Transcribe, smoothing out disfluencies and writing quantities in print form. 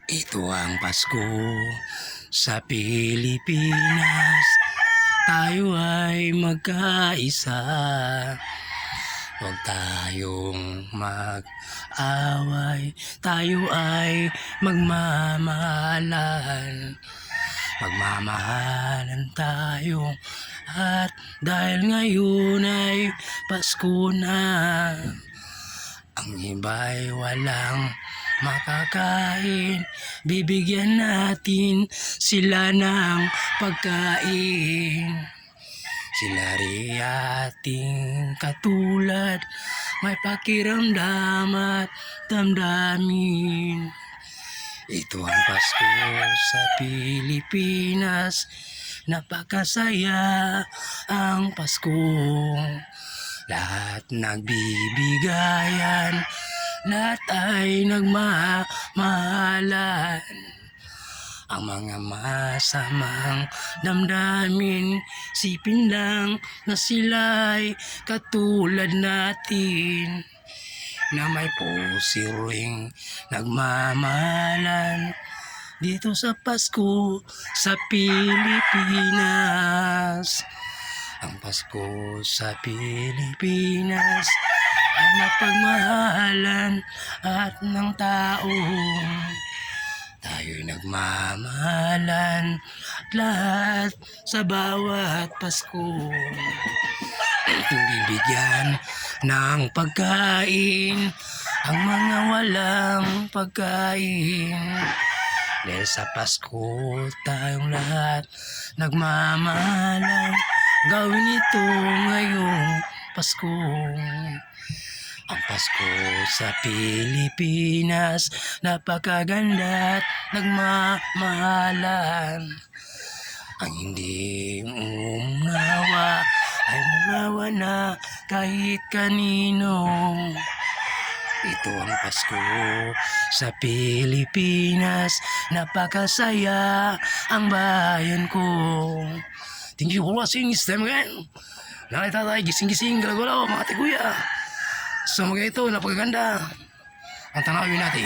Ito ang Pasko sa Pilipinas. Tayo ay magkaisa. Huwag tayong mag-away. Tayo ay magmamahalan. Magmamahalan tayo. At dahil ngayon ay Pasko na, ang iba'y walang makakain, bibigyan natin sila ng pagkain. Sila rin ating katulad, may pakiramdam at damdamin. Ito ang Pasko sa Pilipinas, napakasaya ang Pasko. Lahat nagbibigayan, lahat ay nagmamahalan. Ang mga masamang damdamin, sipin lang na sila'y katulad natin, na may pusiring nagmamahalan dito sa Pasko sa Pilipinas. Ang Pasko sa Pilipinas ay mapagmahalan at ng tao. Tayo'y nagmamahalan lahat sa bawat Pasko. Itong bibigyan ng pagkain ang mga walang pagkain. Dahil sa Pasko tayong lahat nagmamahalan. Gawin ito ngayong Pasko. Ang Pasko sa Pilipinas, napakaganda at nagmamahalan. Ang hindi umunawa ay munawa na kahit kanino. Ito ang Pasko sa Pilipinas, napakasaya ang bayan ko. Thank you for watching this time again. Nakita tayo gising-gising, galaw-galaw mga tiguya. So mga ito, napakaganda ang tanawin natin.